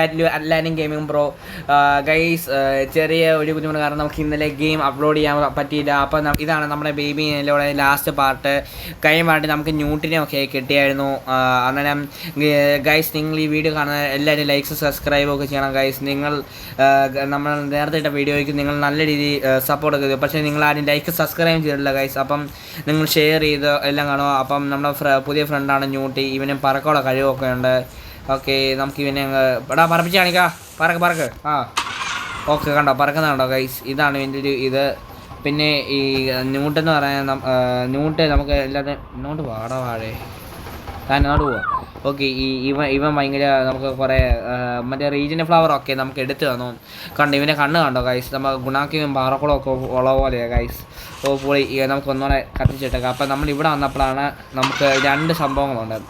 Atlantic gaming bro. Guys, ചെറിയ ഒരു ബുദ്ധിമുട്ട് കാരണം നമുക്ക് ഇന്നലെ ഗെയിം അപ്ലോഡ് ചെയ്യാൻ പറ്റിയില്ല. അപ്പോൾ ഇതാണ് നമ്മുടെ ബേബിയിലൂടെ ലാസ്റ്റ് പാർട്ട്. കഴിഞ്ഞ നമുക്ക് ന്യൂട്ടിനെ ഒക്കെ കിട്ടിയായിരുന്നു. അന്നേരം ഗൈസ്, നിങ്ങൾ ഈ വീഡിയോ കാണുന്ന എല്ലാവരും ലൈക്സ് സബ്സ്ക്രൈബ് ഒക്കെ ചെയ്യണം ഗൈസ്. നിങ്ങൾ നമ്മൾ നേരത്തെ ഇട്ട വീഡിയോയ്ക്ക് നിങ്ങൾ നല്ല രീതിയിൽ സപ്പോർട്ട് ഒക്കെ ചെയ്തു, പക്ഷേ നിങ്ങൾ ആരും ലൈക്ക് സബ്സ്ക്രൈബ് ചെയ്തിട്ടില്ല ഗൈസ്. അപ്പം നിങ്ങൾ ഷെയർ ചെയ്ത് എല്ലാം കാണുക. അപ്പം നമ്മുടെ പുതിയ ഫ്രണ്ടാണ് ന്യൂട്ടി. ഇവനും പറക്കമുള്ള കഴിവൊക്കെ ഉണ്ട്. ഓക്കെ, നമുക്ക് ഇവനെ പറപ്പിച്ച് കാണിക്കാം. പറക്ക്. ഓക്കെ, കണ്ടോ പറക്കുന്ന കണ്ടോ ഗൈസ്. ഇതാണ് ഇതിൻ്റെ ഒരു ഇത്. പിന്നെ ഈ ന്യൂട്ടെന്ന് പറയാൻ ന്യൂട്ട് നമുക്ക് എല്ലാത്തിനും ഇന്നോട്ട് വാഴേ താൻ എന്നോട്ട് പോവാം. ഓക്കെ, ഇവൻ ഭയങ്കര നമുക്ക് കുറേ മറ്റേ റീജിയൻ ഫ്ലവർ ഒക്കെ നമുക്ക് എടുത്തു തന്നു. കണ്ടോ ഇവൻ്റെ കണ്ണ് കണ്ടോ ഗൈസ്. നമ്മൾ ഗുണാക്കിയും പാറക്കുളം ഒക്കെ ഉള്ള പോലെയാണ് ഗൈസ്. ഓ പോയി നമുക്ക് ഒന്നുകൂടെ കത്തിച്ചിട്ടേക്കാം. അപ്പം നമ്മൾ ഇവിടെ വന്നപ്പോഴാണ് നമുക്ക് 2 സംഭവങ്ങളുണ്ട്.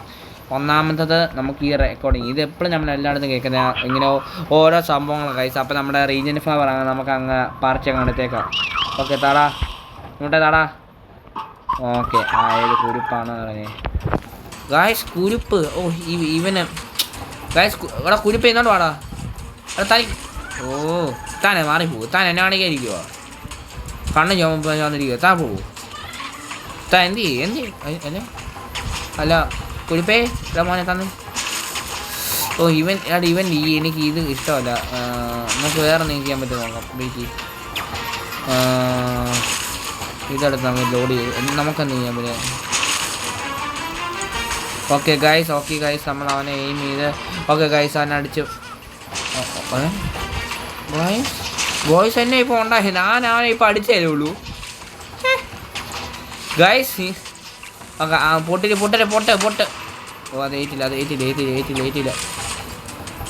ഒന്നാമത്തത് നമുക്ക് ഈ റെക്കോർഡിങ് ഇത് എപ്പോഴും നമ്മൾ എല്ലായിടത്തും കേൾക്കുന്ന ഇങ്ങനെ ഓരോ സംഭവങ്ങൾ ഗൈസ്. അപ്പോൾ നമ്മുടെ റീജിയൻ ഫ്ലവർ ആണ് നമുക്ക് അങ്ങ് പറിച്ചങ്ങ് എടുത്തേക്കാം. ഓക്കെ, താടാ ഇങ്ങോട്ടേ താടാ. ഓക്കെ, ഏത് കുരുപ്പാണ് പറഞ്ഞേ ഗായ്സ്, കുരുപ്പ്. ഓ ഇവന് ഗായ്സ് ഇവിടെ കുരുപ്പ് എന്നോട്ട് വാടാ. തനി താനെ മാറിപ്പോകും. താൻ എന്നെ കാണിക്കാതിരിക്കുവോ? കണ്ണ് ചോന്നിരിക്കുക. താൻ പോകൂ. താൻ എന്ത് അല്ലേ അല്ല കുരുപ്പേ ഇതാ മോനെ തന്നു. ഓ ഇവൻ എനിക്ക് ഇത് ഇഷ്ടമല്ല. നമുക്ക് വേറെ എന്തെങ്കിലും ചെയ്യാൻ പറ്റുമോ നോക്കാം. വെയിറ്റ്, ഇതെടുത്ത് നമുക്ക് ലോഡ് ചെയ്ത് നമുക്കെന്ത് ചെയ്യാൻ പറ്റുക. ഓക്കെ ഗൈസ്, നമ്മൾ അവനെ എയിം ചെയ്ത് ഓക്കെ ഗൈസ് അവനെ അടിച്ചു. ബോയ്സ് എന്നെ ഇപ്പോൾ ഉണ്ടായി. ഞാൻ അവനെ ഇപ്പോൾ അടിച്ചേ ഉള്ളൂ ഗൈസ്. ഓക്കെ, പൊട്ട്. ഓ അത് ഏറ്റില്ല.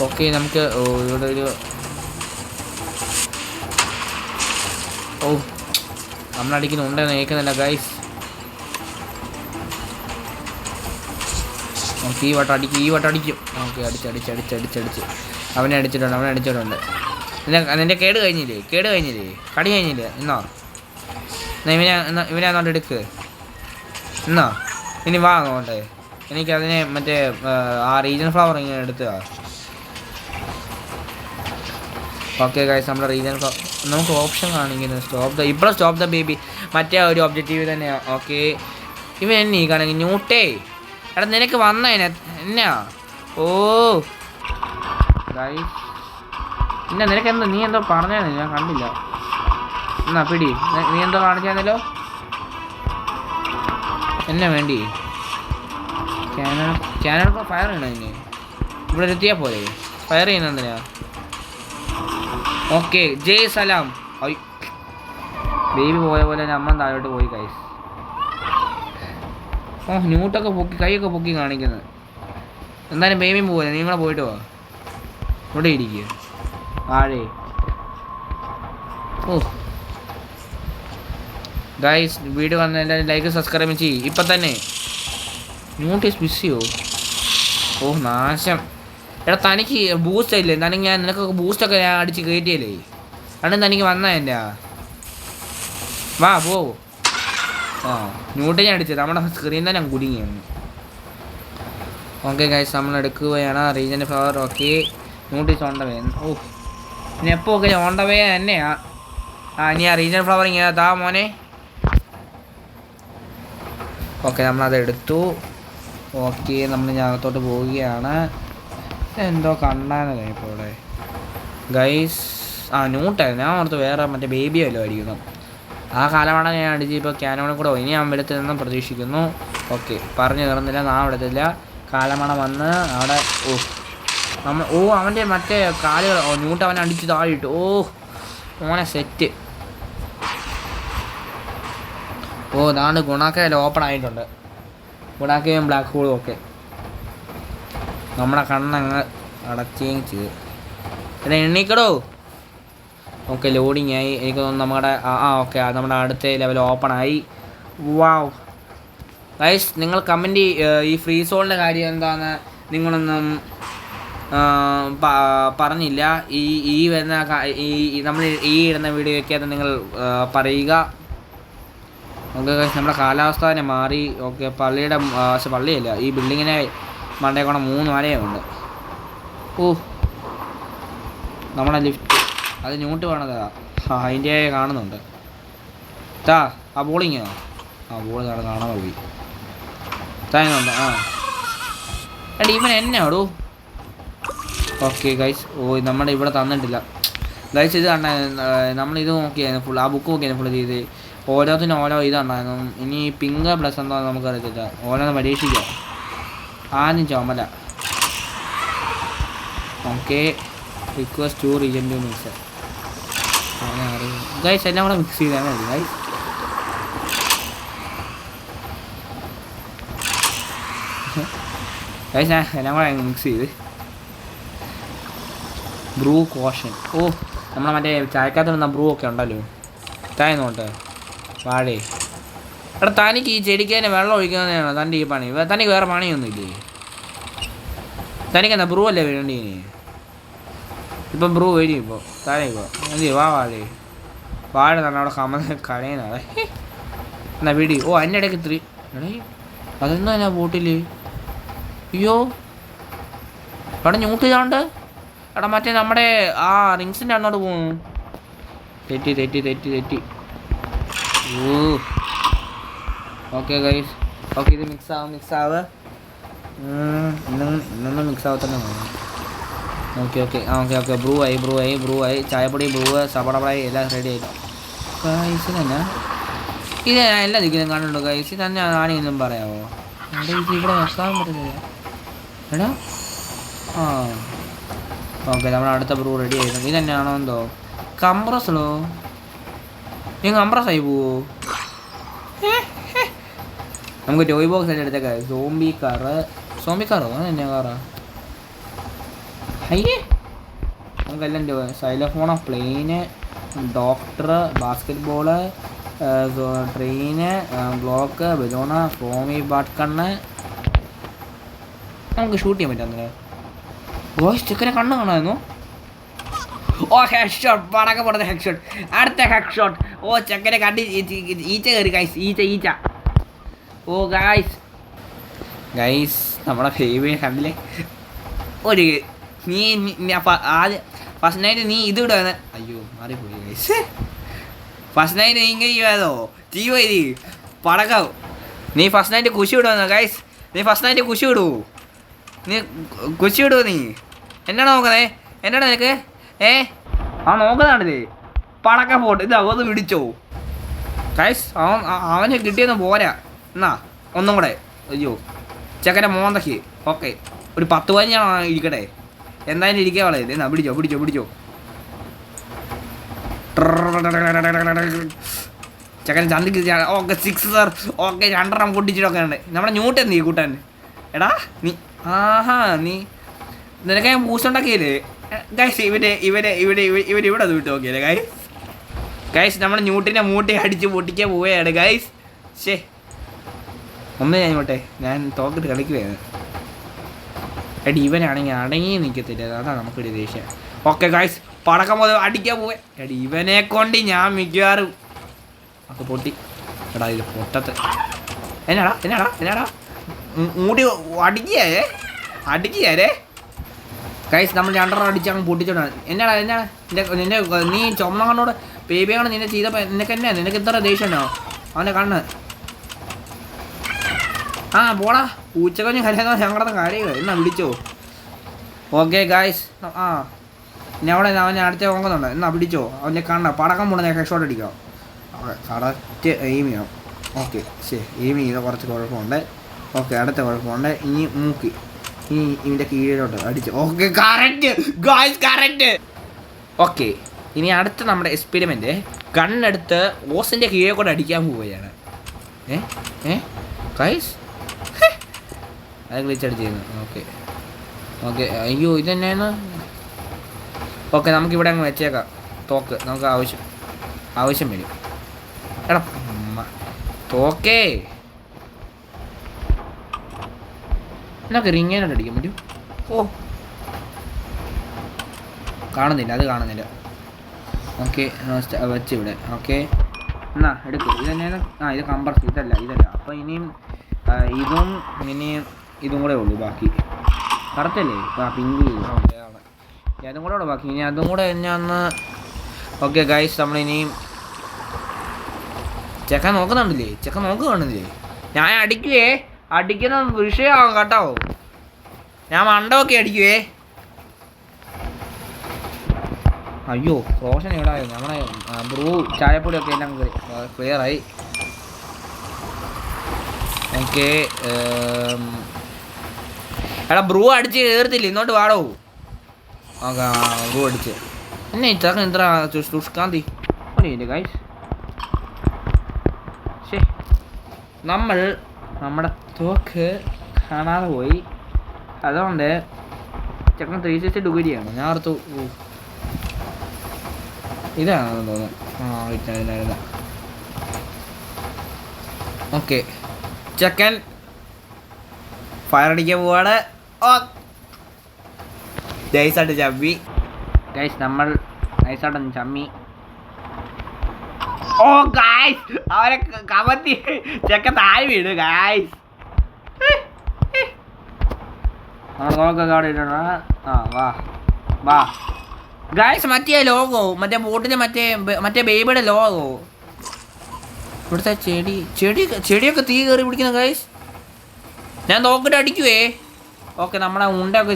ഓക്കെ, നമുക്ക് ഇവിടെ ഒരു നമ്മളടിക്കുന്നുണ്ടെന്ന് കേൾക്കുന്നില്ല ഗൈസ്. ഓക്കെ, ഈ വട്ടം അടിക്കും. ഓക്കെ, അടിച്ച് അവനെ അടിച്ചിട്ടുണ്ട്. നിൻ്റെ കേട് കഴിഞ്ഞില്ലേ കടി കഴിഞ്ഞില്ലേ? ഇവനെ അങ്ങോട്ട് എടുക്ക്. ഇനി വാ നോട്ടെ. എനിക്കതിനെ മറ്റേ ആ റീജിയൻ ഫ്ലവർ ഇങ്ങനെ എടുത്തുക. ഓക്കെ ഗൈസ്, നമ്മുടെ റീജിയൻ ഫ്ലവർ നമുക്ക് ഓപ്ഷൻ കാണിക്കുന്നത് സ്റ്റോപ്പ് ദ ബേബി. മറ്റേ ഒരു ഒബ്ജക്റ്റീവ് തന്നെയാണ്. ഓക്കെ, ഇവൻ എന്നെ കാണെങ്കിൽ ന്യൂട്ടേ എടാ നിനക്ക് വന്നതിനെ എന്നാ. ഓ ഗൈസ്, നിനക്ക് എന്തോ നീ എന്തോ പറഞ്ഞാൽ ഞാൻ കണ്ടില്ല. എന്നാ പിടി, നീ എന്തോ കാണിച്ചാന്നല്ലോ എന്നെ വേണ്ടി. ക്യാനൊക്കെ ഫയർ ചെയ്യണം. ഇനി ഇവിടെ എത്തിയാൽ പോലെ ഫയർ ചെയ്യുന്ന എന്തിനാ? ഓക്കെ, ജയ് സലാം. ബേബി പോയ പോലെ അമ്മ താഴോട്ട് പോയി ഗൈസ്. ന്യൂട്ടൊക്കെ കൈയൊക്കെ പൊക്കി കാണിക്കുന്നത്. എന്തായാലും ബേബിയും പോലെ നിങ്ങളെ പോയിട്ട് പോവാ. ഇവിടെ ഇരിക്കുക ആഴേ. ഗൈസ്, വീഡിയോ വന്ന എല്ലാവരും ലൈക്ക് സബ്സ്ക്രൈബ് ചെയ്യും ഇപ്പം തന്നെ. ന്യൂട്ടീസ് ബിസിയോ? നാശം. എടാ തനിക്ക് ബൂസ്റ്റ് ഇല്ലേ? നിനക്കൊക്കെ ബൂസ്റ്റൊക്കെ ഞാൻ അടിച്ച് കയറ്റിയല്ലേ? അണ്ണൻ തനിക്ക് വന്നാ എൻ്റെ വാ പോ. ന്യൂട്ട് ഞാൻ അടിച്ചത് നമ്മുടെ സ്ക്രീൻ തന്നെ കുടുങ്ങിയാണ്. ഓക്കെ ഗൈസ്, നമ്മൾ എടുക്കുകയാണ് റീജിയൻ ഫ്ലവർ. ഓക്കെ, ന്യൂട്ടീസ് ഓൺ ദ വേ. ഇനി എപ്പോൾ ഓക്കെ ഓൺ ദ വേ തന്നെയാ. ഇനി ആ റീജിയൻ ഫ്ലവർ ഇങ്ങനെ താ മോനെ. ഓക്കെ, നമ്മളത് എടുത്തു. ഓക്കെ, നമ്മൾ ഞാനകത്തോട്ട് പോവുകയാണ്. എന്തോ കണ്ടാന്ന് ഇപ്പോൾ ഇവിടെ ഗൈസ്. ന്യൂട്ടായിരുന്നു. ഞാൻ ഓർത്ത് വേറെ മറ്റേ ബേബിയല്ലോ ആയിരിക്കുന്നു. ആ കാലമാണ് ഞാൻ അടിച്ച് ഇപ്പോൾ ക്യാനോടെ കൂടെ പോയി. ഇനി ഞാൻ എടുത്തെന്ന് പ്രതീക്ഷിക്കുന്നു. ഓക്കെ, പറഞ്ഞു തീർന്നില്ല. നാം എടുത്തില്ല. കാലമണ വന്ന് അവിടെ അവൻ്റെ മറ്റേ കാലുകൾ ന്യൂട്ട് അവനെ അടിച്ച് താഴിട്ടു. മോനെ സെറ്റ്. ഇതാണ് ഗുണാക്കയിൽ ഓപ്പൺ ആയിട്ടുണ്ട്. ഗുണാക്കയും ബ്ലാക്ക് ഹോളും ഒക്കെ നമ്മുടെ കണ്ണങ്ങ് അടച്ചുകയും ചെയ്തു. പിന്നെ എണ്ണീക്കടോ. ഓക്കെ, ലോഡിങ് ആയി. എനിക്ക് തോന്നുന്നു നമ്മുടെ ഓക്കെ നമ്മുടെ അടുത്ത ലെവൽ ഓപ്പൺ ആയി. വാവ് ഗൈസ്, നിങ്ങൾ കമൻറ്റ് ഈ ഫ്രീ സോളിൻ്റെ കാര്യം എന്താണെന്ന് നിങ്ങളൊന്നും പറഞ്ഞില്ല. ഈ വരുന്ന നമ്മൾ ഈ ഇടുന്ന വീഡിയോയ്ക്ക് അത് നിങ്ങൾ പറയുക. ഓക്കെ ഗൈസ്, നമ്മുടെ കാലാവസ്ഥ തന്നെ മാറി. ഓക്കെ, പള്ളിയുടെ പള്ളിയല്ല ഈ ബിൽഡിങ്ങിനെ മണ്ടേക്കോണം 3 മലയുണ്ട്. നമ്മളെ ലിഫ്റ്റ് അത് ന്യൂട്ട് വേണതാ. അതിൻ്റെ കാണുന്നുണ്ട്. താ ആ ബോളിങ്ങോ? ആ ബോൾ കാണാൻ പോയി. താനുണ്ട്. ആ എടാ ഇവൻ എന്നെ ആടൂ. Okay guys. ഓ നമ്മുടെ ഇവിടെ തന്നിട്ടില്ല ഗൈസ്. ഇത് കണ്ട നമ്മളിത് നോക്കിയായിരുന്നു ഫുൾ. ആ ബുക്ക് നോക്കിയായിരുന്നു ഫുൾ ചെയ്ത്. ഓരോത്തിനും ഓരോ ഇതുണ്ടായിരുന്നു. ഇനി പിങ്ക് പ്ലസ് എന്താ നമുക്കറിയത്തില്ല. ഓരോന്ന് പരീക്ഷിക്കാം. ആദ്യം ചുമല. Okay request to regent mix guys. എല്ലാം കൂടെ മിക്സ് ചെയ്താൽ മതി ഗൈസ്. ഗൈസ് ഞാൻ എല്ലാം കൂടെ മിക്സ് ചെയ്ത് ബ്രൂ കോഷൻ. ഓ നമ്മളെ മറ്റേ ചായക്കകത്ത് നിന്ന ബ്രൂ ഒക്കെ ഉണ്ടല്ലോ. താഴ്ന്നോട്ട് വാഴേ. എടാ തനിക്ക് ഈ ചെടിക്ക് തന്നെ വെള്ളം ഒഴിക്കുന്നതാണോ തൻ്റെ ഈ പണി? തനിക്ക് വേറെ പണിയൊന്നുമില്ലേ? തനിക്ക് എന്താ ബ്രൂ അല്ലേ വേണ്ടി? ഇപ്പം ബ്രൂ വരും. ഇപ്പോൾ താഴേക്കോ എന്ത് വാ വാഴേ. വാഴ തന്നെ അവിടെ കടയുന്നാളെ എന്നാ വീടി. ഓ അതിൻ്റെ ഇടയ്ക്ക് ഇത്തിരി എടേ അതെന്താ എന്നാ ബോട്ടിൽ? അയ്യോ എടാ ന്യൂട്ടിലാണ്ട്. എടാ മറ്റേ നമ്മുടെ ആ റിങ്സിൻ്റെ അങ്ങോട്ട് പോകുന്നു. തെറ്റി തെറ്റി തെറ്റി തെറ്റി. Oh okay guys. ഓക്കെ ഇത് മിക്സ് ആവുക. ഇന്നൊന്നും മിക്സ് ആവത്തന്നെ. ഓക്കെ ഓക്കെ ഓക്കെ ബ്രൂ ആയി ചായപ്പൊടി ബ്രൂ സബടപടായി എല്ലാം റെഡി ആയി ഗൈസ്. തന്നെ ഇത് ഞാൻ എല്ലാ ദിക്കിലും കണ്ടിട്ടുണ്ടോ ഗൈസ്? തന്നെ ആണെങ്കിലും പറയാമോ? എടാ ഇത് ഇവിടെ വെക്കാൻ പറ്റുന്നില്ല എടാ. ആ ഓക്കെ നമ്മുടെ അടുത്ത ബ്രൂ റെഡി ആയിരുന്നു. ഇത് തന്നെയാണോ എന്തോ കംപ്രസോ? നീ കംപ്രസ് ആയി പോവോ? നമുക്ക് ടോയ് ബോക്സ് തന്നെ എടുത്തേക്ക. സോംബി കാറോ അത് തന്നെയാ കാറാ? അയ്യേ നമുക്കെല്ലാം xylophone, plane, doctor, basketball, train, block, ബലൂണ, ഫോമി ബാട്ട്കണ്ണ്. നമുക്ക് ഷൂട്ട് ചെയ്യാൻ പറ്റും അങ്ങനെ. ഗോയ്സ് ചിക്കനെ കണ്ണ് കാണാമായിരുന്നു. Oh head shot. പടക്കം പൊടുന്ന ഹെഡ് ഷോട്ട്. അടുത്ത ഹെഡ് ഷോട്ട്. ഓ ചെക്കനെ കണ്ടി ഈച്ച കയറി ഗൈസ്. ഈച്ച. ഓ ഗൈസ് നമ്മളെ ഫേവറേറ്റ് കണ്ടില്ലേ? ഒരു നീ ആദ്യം ഫസ്റ്റ് നൈറ്റ് നീ ഇത് ഇടുക. അയ്യോ മാറിപ്പോയി ഗൈസ്. ഫസ്റ്റ് നൈറ്റ് നീ ഇങ്ങനെ ചെയ്യുമോ? ചെയ്യുമോ ഇത് പടക്കം? നീ ഫസ്റ്റ് നൈറ്റ് കുശി വിടുമെന്നോ ഗൈസ്? നീ ഫസ്റ്റ് നൈറ്റ് കുശി വിടുവോ? നീ കുശി വിടുവോ? നീ എന്നാണ് നോക്കുന്നേ? എന്നാണ് നിനക്ക്? ആ നോക്കുന്നതാണിത് പടക്കം പോട്ട്. ഇത് അവത് പിടിച്ചോ ഗൈസ്? അവന് കിട്ടിയൊന്നും പോരാ. എന്നാ ഒന്നും കൂടെ. അയ്യോ ചെക്കൻ്റെ മോന്തക്ക്. ഓക്കെ ഒരു 10-15 ഇരിക്കട്ടെ. എന്തായാലും ഇരിക്കുക വളരെ. എന്നാ പിടിച്ചോ ചെക്കൻ ചന്തിക്ക്. Okay 6 sir. ഓക്കെ 2 പൊട്ടിച്ചിട്ടൊക്കെ ഉണ്ട്. നമ്മുടെ ന്യൂട്ട് എന്ത് ചെയ്യും കൂട്ടാൻ? എടാ നീ നീ നിനക്ക് ഞാൻ ബൂസ്റ്റ് ഉണ്ടാക്കിയല്ലേ ഗൈസ്? ഇവരെ ഇവിടെ അത് വിട്ട് നോക്കിയല്ലേ ഗൈസ്? നമ്മുടെ ന്യൂട്ടിനെ മൂട്ടി അടിച്ച് പൊട്ടിക്കാൻ പോവുകയാണ് ഗൈസ്. ശേ ഒന്ന് ഞാൻ തോക്കിട്ട് കളിക്കുകയാണ്. എടി ഇവനാണെങ്കിൽ അടങ്ങി നിൽക്കത്തില്ല. അതാണ് നമുക്കൊരു ദേഷ്യം. ഓക്കെ ഗൈസ് പടക്കം പോലെ അടിക്കാൻ പോവേ. എടി ഇവനെ കൊണ്ട് ഞാൻ മിക്കവാറും അത് പൊട്ടി. എടാ ഇത് പൊട്ടത്ത് എന്നാടാ മൂടി അടിക്കുകയേ ഗൈസ്. നമ്മൾ 2 അടിച്ച് അങ്ങ് പൊട്ടിച്ചോണ്ടാണ്. എന്നാടാ നിന്റെ നീ ചുമന്ന കണ്ണോട് ബേബിയാണ് നിന്നെ ചെയ്തപ്പോൾ നിനക്ക് ഇത്ര ദേഷ്യം ഉണ്ടോ അവൻ്റെ കണ്ണ്? ആ പോടാ പൂച്ചക്കഞ്ഞ് കരയാൻ ഞങ്ങളുടെ കാര്യങ്ങൾ എന്നാ പിടിച്ചോ. Okay guys. ആ ഇനി അവിടെ അവനെ അടുത്ത നോക്കുന്നുണ്ട്. എന്നാ പിടിച്ചോ അവൻ്റെ കണ്ണ പടക്കം പോണ ഹെഡ് ഷോട്ട് അടിക്കാം. കറക്റ്റ് എയിം ചെയ്യണം. ഓക്കെ ശരി എയിം ചെയ്ത കുറച്ച് കുഴപ്പമുണ്ട്. ഓക്കെ അടുത്ത കുഴപ്പമുണ്ട്. ഇനി മൂക്കി ഇനി ഇതിൻ്റെ കീഴിലോട്ട് അടിച്ചു. Okay correct. ഓക്കെ ഇനി അടുത്ത നമ്മുടെ എക്സ്പെരിമെൻറ്റ് കണ്ണെടുത്ത് ഓസിൻ്റെ കീഴെ കൂടെ അടിക്കാൻ പോവുകയാണ്. ഗൈസ് അത് ഗ്ലിച്ചടിച്ചിരുന്നു. ഓക്കെ അയ്യോ ഇതന്നെയാണ്. ഓക്കെ നമുക്കിവിടെ അങ്ങ് വെച്ചേക്കാം തോക്ക്. നമുക്ക് ആവശ്യം വരും. എടാ തോക്കേ എന്നൊക്കെ റിങ്ങേനോട്ട് അടിക്കാൻ പറ്റും. ഓ കാണുന്നില്ല. ഓക്കെ വെച്ച് ഇവിടെ. ഓക്കെ എന്നാ എടുക്കും. ഇത് തന്നെയാണ്. ഇത് കംപ്രസ് ഇതല്ല. അപ്പോൾ ഇനിയും ഇതും കൂടെ ഉള്ളൂ ബാക്കി. കറുത്തല്ലേ? പിങ്ക്. ഓക്കെ ആണ്. അതും കൂടെ ബാക്കി. ഇനി അതും കൂടെ ഞാൻ ഒന്ന്. ഓക്കെ ഗൈസ്, നമ്മളിനിയും ചെക്കൻ നോക്കുന്നുണ്ടല്ലേ? ചെക്കൻ നോക്കുകയാണില്ലേ? ഞാൻ അടിക്കുവേ, അടിക്കുന്ന വിഷയമാവും കേട്ടോ. ഞാൻ മണ്ടമൊക്കെ അടിക്കുവേ. അയ്യോ റോഷൻ ഇവിടെ നമ്മളെ ബ്രൂ ചായപ്പൊടിയൊക്കെ എല്ലാം ക്ലിയറായി. ഓക്കെ എടാ ബ്രൂ അടിച്ച് കയറത്തില്ല, ഇങ്ങോട്ട് വാടോ. ഓക്കെ ബ്രൂ അടിച്ച് എന്നെ ഇത്ര ഇത്ര സുഷ്കാന്തി ഗൈസ്. ശേ നമ്മുടെ തോക്ക് കാണാതെ പോയി, അതുകൊണ്ട് ചെക്കൻ 360 ഡിഗ്രിയാണ്. ഞാൻ ഓർത്തു ഇതാണെന്ന് തോന്നുന്നു. ഇതായിരുന്നു. ഓക്കെ ചെക്കൻ ഫയർ അടിക്കാൻ പോവാണ്. നൈസായിട്ട് ചമ്മി ഗൈസ്, നമ്മൾ നൈസായിട്ടൊന്ന് ചമ്മി. ഓ ഗൈസ്, അവരെ കമത്തി ചെക്കൻ താഴെ വീട് ഗൈസ്. നമ്മൾ നോക്കൊക്കെ അവിടെ ഇടണ. വാ വാ ഗൈസ്, മറ്റേ ലോഗോ, മറ്റേ ബോട്ടിൻ്റെ മറ്റേ ബേബിയുടെ ലോഗോ. ഇവിടുത്തെ ചെടിയൊക്കെ തീ കയറി പിടിക്കുന്നു ഗൈസ്. ഞാൻ നോക്കിട്ട് അടിക്കുവേ. ഓക്കെ നമ്മളെ ഉണ്ടൊക്കെ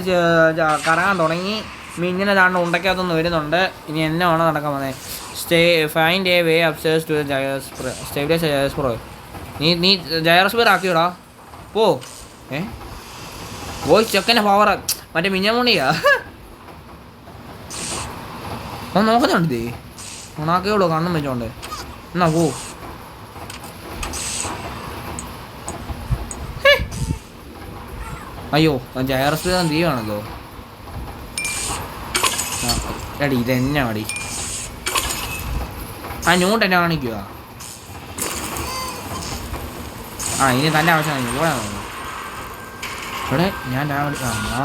കറങ്ങാൻ തുടങ്ങി. മിന്നിനെ താണ്ട് ഉണ്ടക്കകത്തൊന്ന് വരുന്നുണ്ട്. ഇനി എന്നെ വേണം നടക്കാൻ വന്നേ. Find a way upstairs to stabilize Jairus bro. നീ ജയറസ് പ്രോ ആക്കിയോടാ പോ. പോയി ചെക്കൻ്റെ പവർ മറ്റേ മിഞ്ഞമുണിയാ. അവൻ നോക്കുന്നുണ്ട്. ഇതേ ഉണാക്കേയുള്ളൂ കണ്ണും വെച്ചോണ്ട്. എന്നാ പോ. അയ്യോ ജയറസ് തീയാണല്ലോ. എടി ഇതെന്നാ അടി. ന്യൂട്ട് എന്നെ കാണിക്കുക. ഇനി തൻ്റെ ആവശ്യമാണ് ഇവിടെ ഇവിടെ ഞാൻ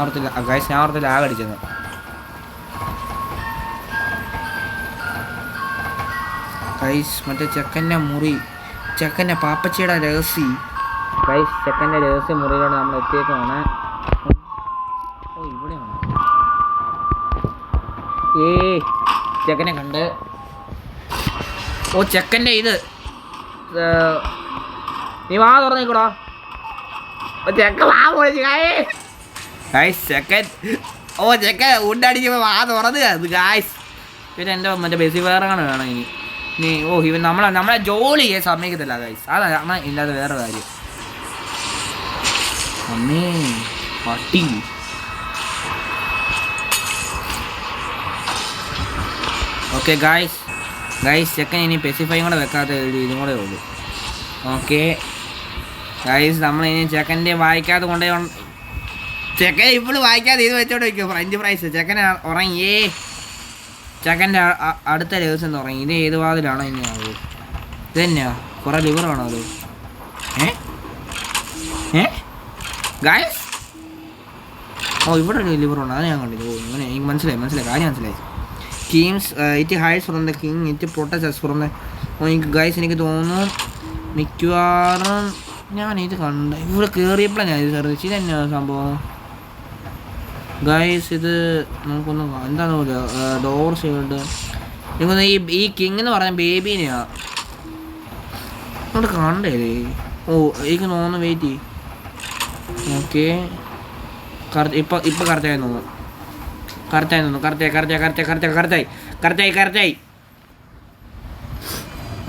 ഓർത്തില്ല ഗൈസ്, ഞാൻ ഓർത്തില്ല ലാഗ് അടിച്ചത്. ഗൈസ് മറ്റേ ചെക്കൻ്റെ മുറി, ചെക്കൻ്റെ പാപ്പച്ചിയുടെ രഹസ്യം ഗൈസ്. ചെക്കൻ്റെ രഹസ്യ മുറിയിലോട്ട് നമ്മൾ എത്തിയേക്കാണ്. ഓ ഇവിടെയാണ്. ചെക്കനെ കണ്ട്. ഓ ചെക്കൻ്റെ ഇത് നീ വാ തുറന്നേക്കൂടാ. ചെക്കൻ വാ പോയി ഗൈസ്. ചെക്കൻ ചെക്കൻ ഉണ്ടടിച്ചപ്പോൾ വാ തുറന്ന് അത് ഗൈസ്. പിന്നെ എൻ്റെ മറ്റേ ബേസിക് വേറാണ് വേണം ഇനി. ഇവൻ നമ്മളെ ജോലി ചെയ്യാൻ സമ്മതിക്കത്തില്ല ഗൈസ്. അതാണ് ഇല്ലാതെ വേറെ കാര്യം. അമ്മേ പട്ടി. ഓക്കെ ഗൈസ് ചെക്കൻ ഇനി പെസിഫൈയും കൂടെ വെക്കാത്ത ഇതും കൂടെ ഉള്ളൂ. ഓക്കെ ഗൈസ്, നമ്മളിനി ചെക്കൻ്റെ വായിക്കാതെ കൊണ്ടേ ചെക്കൻ ഇപ്പോഴും വായിക്കാതെ ഇത് വെച്ചോണ്ട് വയ്ക്കുമോ ഫ്രഞ്ച് ഫ്രൈസ്. ചെക്കൻ ഉറങ്ങിയേ. ചെക്കൻ്റെ അടുത്ത ദിവസം തുടങ്ങി. ഇത് ഏത് വാതിലാണോ ഇനി ആവോ? ഇത് തന്നെയാ കുറേ ലിവറാണോ അത്? ഗൈസ് ഇവിടെ ഒരു ലിവറുണ്ട്, അത് ഞാൻ കണ്ടില്ല. ഇങ്ങനെ എനിക്ക് മനസ്സിലായി കാര്യം മനസ്സിലായി. കീംസ് it hides from the king, it protects from the. എനിക്ക് ഗൈസ് എനിക്ക് തോന്നുന്നു മിക്കവാറും ഞാൻ ഇത് കണ്ട ഇവിടെ കയറിയപ്പോഴാണ് ഞാൻ ഇത് സെർച്ച്. ഇത് തന്നെയാണ് സംഭവം ഗൈസ്. ഇത് നമുക്കൊന്ന് എന്താണെന്ന് പോലെ ഡോർ ഷീൽഡ്. എനിക്കൊന്ന് ഈ കിങ് എന്ന് പറഞ്ഞ ബേബീനെയാ അങ്ങോട്ട് കണ്ടേ. എനിക്ക് തോന്നുന്നു വെയിറ്റ്. ഓക്കെ ഇപ്പം കറക്റ്റായി തോന്നുന്നു. കറക്റ്റായി.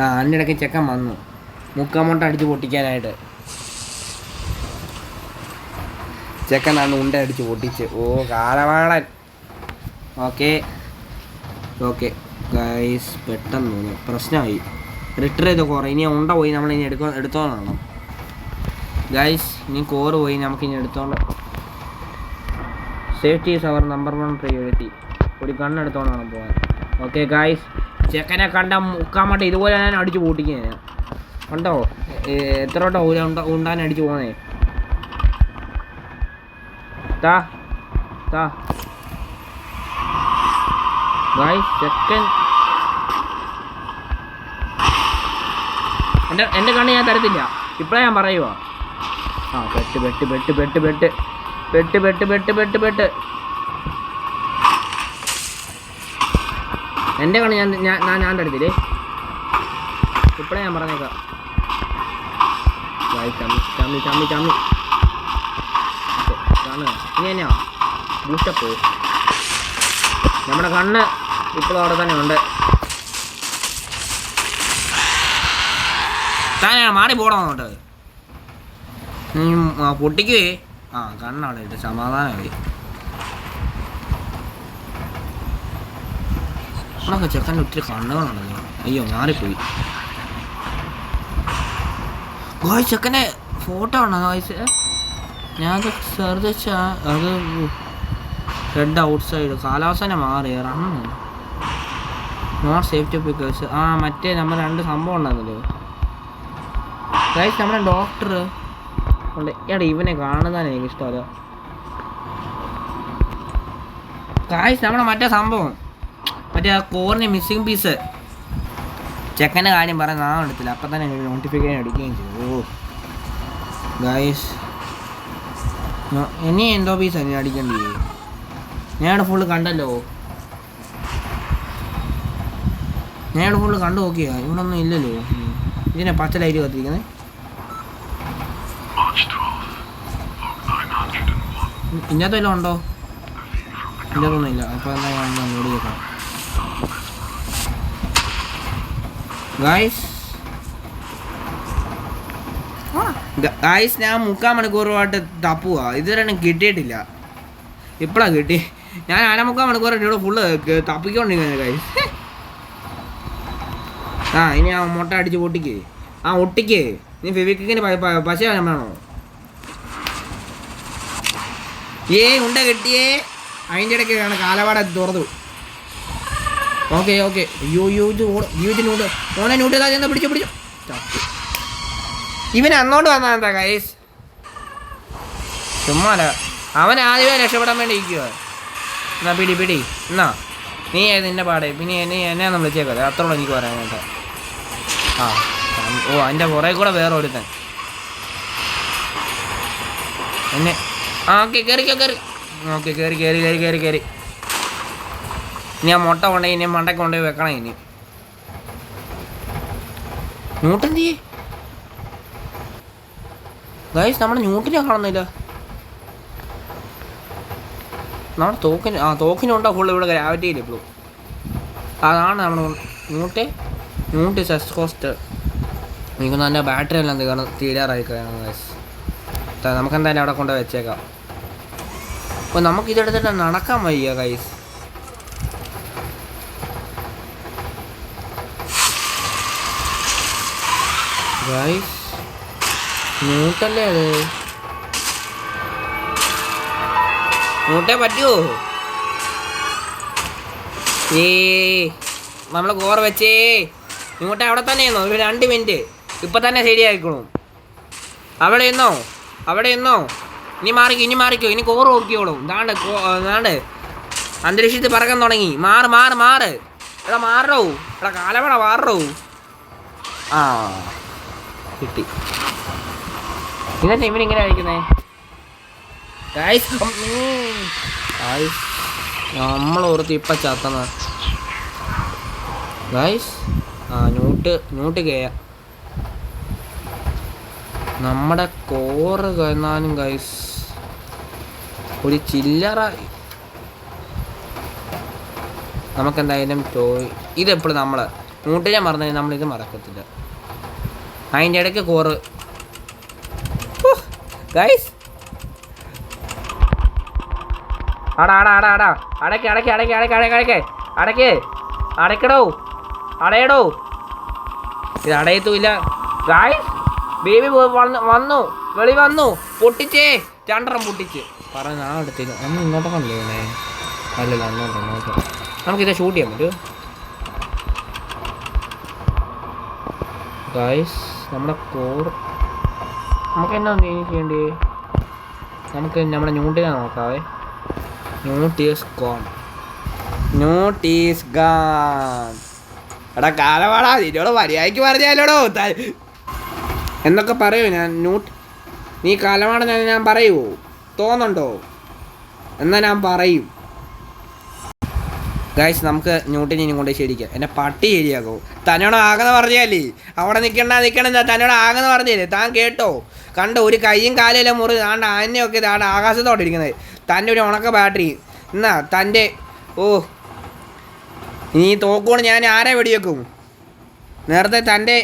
അതിൻ്റെ ഇടയ്ക്ക് ചെക്കൻ വന്നു മുക്കാമോട്ട അടിച്ച് പൊട്ടിക്കാനായിട്ട്. ചെക്കനാണ് ഉണ്ട അടിച്ച് പൊട്ടിച്ച്. കാലവാളൻ. ഓക്കെ ഗൈസ് പെട്ടെന്ന് തോന്നി പ്രശ്നമായി. റിട്ടർ ചെയ്ത് കുറേ ഇനി ഉണ്ട പോയി നമ്മളിനി എടുത്തോളാണ് ഗൈസ്. ഇനി കോറ് പോയി നമുക്കിനി എടുത്തോണ്ട്. Safety is our number 1 priority. ഒരു കണ്ണെടുത്തോണ്ടാണ് പോകാൻ. ഓക്കെ ഗൈസ്, ചെക്കനെ കണ്ട മുക്കാമട്ട ഇതുപോലെ ഞാൻ അടിച്ച് പൊട്ടിക്കുന്നേ കണ്ടോ. എത്ര വട്ടം ഉണ്ടാൻ അടിച്ച് പോകുന്നേ. ഗൈസ് ചെക്കൻ എൻ്റെ കണ്ണ് ഞാൻ തരത്തില്ല. ഇപ്പോഴേ ഞാൻ പറയുക. പെട്ട് എൻ്റെ കണ്ണ് ഞാൻ എടുത്തില്ലേ ഇപ്പോഴേ ഞാൻ പറഞ്ഞേക്കാം. ചമ്മി കാണുക ഇനി തന്നെയാ ബൂസ്റ്റപ്പ്. നമ്മുടെ കണ്ണ് ഇപ്പോഴും അവിടെ തന്നെ ഉണ്ട്. താനാ മാറി പോകണമെന്നുണ്ട്. പൊട്ടിക്കുവേ. കണ്ണവിടെ ഇട്ട് സമാധാനമായി. നമ്മളൊക്കെ ചെക്കൻ്റെ ഒത്തിരി കണ്ണുകളുണ്ടല്ലോ. അയ്യോ മാറിപ്പോയി. ചെക്കൻ്റെ ഫോട്ടോ ആണോ ഗായ്സ്? ഞാൻ ശ്രദ്ധിച്ച അത് റെഡ് ഔട്ട് സൈഡ് കാലാവസ്ഥ മാറി റണ്ണ് നോട്ട് സേഫ്റ്റി പിക്കേഴ്സ്. മറ്റേ നമ്മൾ 2 സംഭവം ഉണ്ടായിരുന്നല്ലോ ഗായ്സ്. നമ്മുടെ ഡോക്ടർ ഉണ്ട്. ഇവനെ കാണുന്നതാണ് എനിക്കിഷ്ടമല്ല ഗായ്സ്. നമ്മുടെ മറ്റേ സംഭവം മറ്റേ കോറിന് മിസ്സിങ് പീസ് ചെക്കൻ്റെ കാര്യം പറയാൻ നാം എടുത്തില്ല. അപ്പം തന്നെ നോട്ടിഫിക്കേഷൻ അടിക്കുകയും ചെയ്തു. ഗായ്സ് ഇനി എന്തോ പീസാണ് ഞാൻ അടിക്കേണ്ടി. ഞാനിവിടെ ഫുള്ള് കണ്ടല്ലോ. ഞാനിവിടെ ഫുള്ള് കണ്ടു നോക്കിയാ ഇവിടെ ഒന്നും ഇല്ലല്ലോ. ഇതിനെ പച്ച ലൈറ്റ് കത്തിരിക്കുന്നത്. ഇതിനകത്ത് വല്ലതും ഉണ്ടോ? ഇതിനകത്തൊന്നും ഇല്ല. അപ്പോൾ എന്താ ഞാൻ നോടി കേൾക്കാം ഗായ്സ്. ഞാൻ 3/4 മണിക്കൂറുമായിട്ട് തപ്പുക. ഇതുവരെ കിട്ടിയിട്ടില്ല. ഇപ്പോഴാണ് കിട്ടി. ഞാൻ 1/4 മണിക്കൂറായിട്ട് ഇവിടെ ഫുള്ള് തപ്പിക്കൊണ്ടിരിക്കുന്നത് ഗായ്സ്. ഇനി മുട്ട അടിച്ച് പൊട്ടിക്ക്. ഒട്ടിക്ക്. നീ ഫെവിക്വിക്കിന് പശ വേണോ? ഉണ്ട കിട്ടിയേ. അതിൻ്റെ ഇടയ്ക്ക് കാലവാട തുറന്നു. ഓക്കെ അയ്യോ ഓനെ ന്യൂട്ട് എന്താ പിടിച്ചു. ഇവൻ അന്നോണ്ട് വന്നാ എന്താ ഗൈസ്? ചുമ്മാല. അവൻ ആദ്യമേ രക്ഷപ്പെടാൻ വേണ്ടി ഇരിക്കുക. എന്നാ പിടി എന്നാ നീ നിന്നെ പാടെ. പിന്നെ നീ എന്നെ ഒന്ന് വിളിച്ചേക്കത്. അത്രോളം എനിക്ക് പറയാനായിട്ട്. അതിൻ്റെ പുറകെ കൂടെ വേറെ ഒരുത്തൻ എന്നെ. ഓക്കെ കയറി. ഇനി ആ മുട്ട കൊണ്ടുപോയി ഇനി മണ്ടയ്ക്ക് കൊണ്ടുപോയി വെക്കണം. ഇനി ന്യൂട്ടെന്ത് ചെയ്യേ ഗൈസ്? നമ്മുടെ ന്യൂട്ടിനെ കാണുന്നില്ല. നമ്മുടെ തോക്കിനുണ്ടോ ഫുള്ള് ഇവിടെ ഗ്രാവിറ്റിയില്ല ഇപ്പോഴും. അതാണ് നമ്മൾ ന്യൂട്ട് സെസ്കോസ്റ്റ്. എനിക്ക് നല്ല ബാറ്ററി എല്ലാം തീരാറായി കഴിയണം ഗൈസ്. നമുക്കെന്തായാലും അവിടെ കൊണ്ട് വെച്ചേക്കാം. അപ്പോൾ നമുക്കിതെടുത്തിട്ട് നടക്കാൻ വയ്യ ഗൈസ്. ഗൈസ് ന്യൂട്ടല്ലേ അത്? ന്യൂട്ടേ പറ്റുമോ? നമ്മൾ കോർ വെച്ചേ. ന്യൂട്ട അവിടെ തന്നെയാണോ? ഒരു 2 മിനിറ്റ്. ഇപ്പം തന്നെ ശരിയായിക്കോളും. അവിടെ എന്നോ ഇനി മാറിക്കോ. ഇനി കോർ നോക്കിയോളും. ദാണ്ട് അന്തരീക്ഷത്തിൽ പറക്കാൻ തുടങ്ങി. മാറ്. എടാ മാറോ. എടാ കാലവട മാറോ. കിട്ടി. ഇതന്നെ ഇവനിങ്ങനെ അയക്കുന്നേ നമ്മളോർത്ത് ഇപ്പം ചത്തന്ന ഗൈസ്. ന്യൂട്ട് കേയ നമ്മുടെ കോറ് കാണാനും ഗൈസ് ഒരു ചില്ലറ. നമുക്കെന്തായാലും ഇതെപ്പോഴും നമ്മൾ ന്യൂട്ടിനെ മറന്നു നമ്മളിത് മറക്കത്തില്ല. അതിൻ്റെ ഇടയ്ക്ക് കോറ് ഗൈസ്. അടയടോ. ഇത് അടയത്തുമില്ല ഗൈസ്. ബേബി വന്നു വെളി വന്നു. പൊട്ടിച്ചേ 2 പൊട്ടിച്ച് പറഞ്ഞ എടുത്തില്ല. അന്ന് ഇങ്ങോട്ടൊക്കെ അല്ലേ? അല്ലല്ല അങ്ങോട്ടോ. നമുക്കിത് ഷൂട്ട് ചെയ്യാൻ പറ്റുമോ ഗൈസ്? നമ്മുടെ കോർ നമുക്ക് എന്നാ ചെയ്യേണ്ടേ? നമുക്ക് നമ്മുടെ ന്യൂട്ടിനെ നോക്കാവേ. ന്യൂട്ട് ഈസ് ഗോൺ. എടാ കാലവാടാ, നിന്നോട് മര്യാദയ്ക്ക് പറഞ്ഞാലോടോ എന്നൊക്കെ പറയൂ. നീ കാലവാട ഞാൻ പറയുമോ? തോന്നുന്നുണ്ടോ? എന്നാൽ ഞാൻ പറയും. ഗൈസ് നമുക്ക് ന്യൂട്ടിനെ ഇനി കൊണ്ട് ശരിക്കാം. എൻ്റെ പട്ടി ശരിയാക്കും. തന്നോട് ആകെന്ന് പറഞ്ഞാലേ അവിടെ നിൽക്കണ്ട തന്നോട് ആകെന്ന് പറഞ്ഞല്ലേ. താൻ കേട്ടോ? കണ്ടോ ഒരു കൈയും കാലെല്ലാം മുറി താണ്ട് ആനയൊക്കെ താണ്ട് ആകാശത്തോടെ ഇരിക്കുന്നത്. തൻ്റെ ഒരു ഉണക്ക ബാറ്ററി എന്നാ തൻ്റെ ഇനി തോക്കുകൊണ്ട് ഞാൻ ആരെ വെടിവെക്കും? നേരത്തെ തൻ്റെ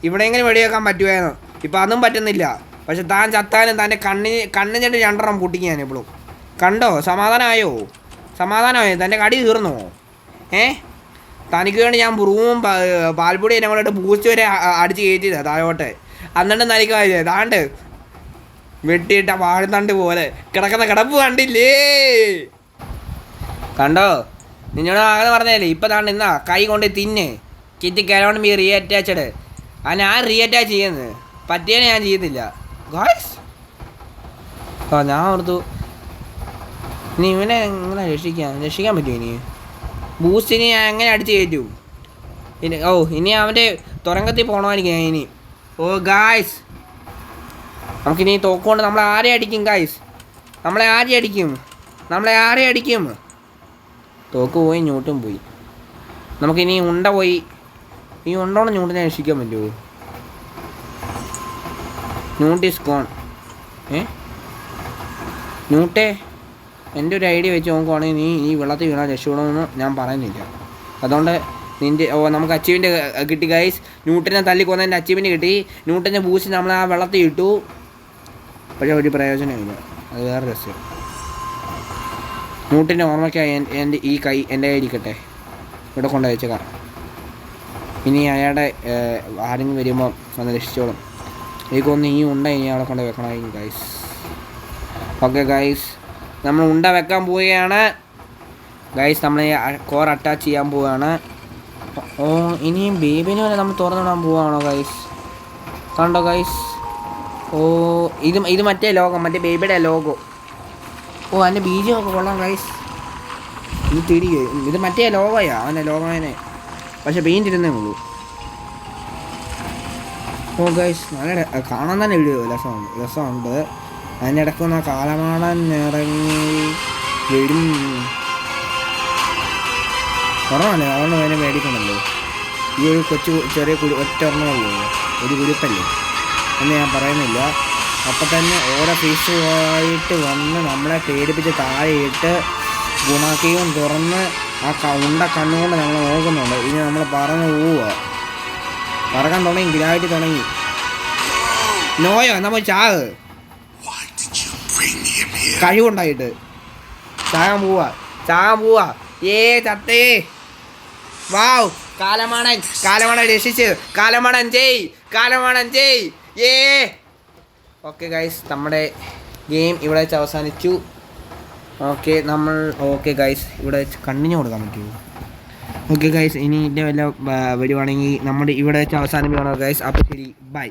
ഇവിടെയെങ്കിലും വെടിവെക്കാൻ പറ്റുമായിരുന്നു. ഇപ്പം അതും പറ്റുന്നില്ല. പക്ഷെ താൻ ചത്താനും തൻ്റെ കണ്ണിഞ്ഞിട്ട് രണ്ടെണ്ണം പൊട്ടിക്കാൻ എപ്പോഴും. കണ്ടോ? സമാധാനമായോ? തൻ്റെ കടി തീർന്നോ? തനിക്ക് വേണ്ടി ഞാൻ ബ്രൂവും പാൽപ്പൊടി എന്നെ കൊണ്ടിട്ട് ബൂസ്റ്റ് വരെ അടിച്ച് കയറ്റിയതാണ് താഴോട്ട്. എന്നിട്ട് നനിക്കാതെ താണ്ട് വെട്ടിയിട്ട വാഴത്തണ്ട് പോലെ കിടക്കുന്ന കിടപ്പ് കണ്ടില്ലേ? കണ്ടോ? നിന്നോട് ആകെ പറഞ്ഞല്ലേ. ഇപ്പം താണ്ട് എന്നാ കൈ കൊണ്ട് തിന്ന് കിറ്റി കരോണ്ട് ബി റീ അറ്റാച്ചഡ്. ഞാൻ റീ അറ്റാച്ച് ചെയ്യുന്നത് പറ്റിയാൽ ഞാൻ ചെയ്യുന്നില്ല ഗായ്സ്. ഞാൻ ഓർത്തു ഇനി ഇവനെ എങ്ങനെ രക്ഷിക്കാൻ പറ്റുമോ? ഇനി ബൂസ്റ്റിന് ഞാൻ എങ്ങനെ അടിച്ച് കയറ്റും? ഇനി അവൻ്റെ തുരങ്കത്തിൽ പോകണമായിരിക്കും ഞാൻ ഇനി. ഗായ്സ് നമുക്കിനി തോക്കുകൊണ്ട് നമ്മളെ ആരെ അടിക്കും ഗായ്സ്? നമ്മളെ ആരെ അടിക്കും? തോക്ക് പോയി ന്യൂട്ടും പോയി. നമുക്കിനി ഉണ്ട പോയി. ഈ ഉണ്ടോണം ന്യൂട്ടിനെ രക്ഷിക്കാൻ പറ്റുമോ? ന്യൂട്ട് ഈസ് ഗോൺ. ന്യൂട്ടേ എൻ്റെ ഒരു ഐഡിയ വെച്ച് നോക്കുവാണെങ്കിൽ നീ ഈ വെള്ളത്തിൽ വീണാൽ രക്ഷപ്പെടണമെന്ന് ഞാൻ പറയുന്നില്ല. അതുകൊണ്ട് നിൻ്റെ നമുക്ക് അച്ചീവ്മെൻ്റ് കിട്ടി ഗൈസ്. ന്യൂട്ടിനെ തല്ലിക്കൊന്നതിൻ്റെ അച്ചീവ്മെൻ്റ് കിട്ടി. ന്യൂട്ടിനെ ബൂസ്റ്റ് നമ്മൾ ആ വെള്ളത്തിൽ ഇട്ടു. പക്ഷേ ഒരു പ്രയോജനമില്ല. അത് വേറെ രസം. ന്യൂട്ടിൻ്റെ ഓർമ്മയ്ക്കായി ഈ കൈ എൻ്റെ കയ്യിരിക്കട്ടെ. ഇവിടെ കൊണ്ട് വെച്ചേക്കാം. ഇനി അയാളുടെ ആരെങ്കിലും വരുമ്പോൾ വന്ന് രക്ഷിച്ചോളും. എനിക്കൊന്ന് ഈ ഉണ്ട ഇനി അവിടെ കൊണ്ട് വെക്കണമായിരിക്കും ഗൈസ്. ഓക്കെ ഗൈസ് നമ്മൾ ഉണ്ട വെക്കാൻ പോവുകയാണ് ഗൈസ്. നമ്മൾ കോർ അറ്റാച്ച് ചെയ്യാൻ പോവുകയാണ്. ഇനിയും ബേബിനെ വരെ നമ്മൾ തുറന്നിടാൻ പോവുകയാണോ ഗൈസ്? കണ്ടോ ഗൈസ്? ഇത് മറ്റേ ലോഗോ, മറ്റേ ബേബിയുടെ ലോഗോ. അതിൻ്റെ ബീജം ഒക്കെ കൊള്ളാം ഗൈസ്. ഇത് തിരികെ ഇത് മറ്റേ ലോഗോയാ. അവൻ്റെ ലോഗോനെ പക്ഷെ പെയിൻ്റ് ഇരുന്നേ ഉള്ളൂ. ഗൈസ് നല്ല കാണാൻ തന്നെ വീഡിയോ രസമുണ്ട്. അതിൻ്റെ ഇടയ്ക്കൊന്ന് കാലമാടൻ ഇറങ്ങി വരും. കുറവാണ് അതുകൊണ്ട് അതിനെ മേടിക്കണമല്ലോ. ഈ ഒരു ചെറിയ ഒറ്റ ഒരെണ്ണമല്ലോ, ഒരു കുരുപ്പല്ലേ എന്ന് ഞാൻ പറയുന്നില്ല. അപ്പം തന്നെ ഓരോ പീസുമായിട്ട് വന്ന് നമ്മളെ പേടിപ്പിച്ച് താഴെയിട്ട് ഗുണാക്കിയും തുറന്ന് ആ ഉണ്ട കണ്ണുകൊണ്ട് നമ്മൾ നോക്കുന്നുണ്ട്. ഇനി നമ്മൾ പറന്ന് പോവുക. പറക്കാൻ തുടങ്ങി, ഗ്രാവിറ്റി തുടങ്ങി. നോയോ നമ്മൾ ചാക് കഴിവുണ്ടായിട്ട് ചാകാൻ പോവാ. ചത്തേ. വാവ് കാലമാടൻ രക്ഷിച്ച്. കാലമാടൻ ജയ്. ഓക്കെ ഗൈസ് നമ്മുടെ ഗെയിം ഇവിടെ വെച്ച് അവസാനിച്ചു. ഓക്കെ ഗൈസ് ഇവിടെ കണ്ടിന്യൂ കൊടുക്കാൻ പറ്റുമോ? ഓക്കെ ഗൈസ് ഇനി ഇതിൻ്റെ വല്ല വരുവാണെങ്കിൽ നമ്മുടെ ഇവിടെ വെച്ച് അവസാനിപ്പിക്കണം ഗൈസ്. അപ്പോൾ ശരി, ബൈ.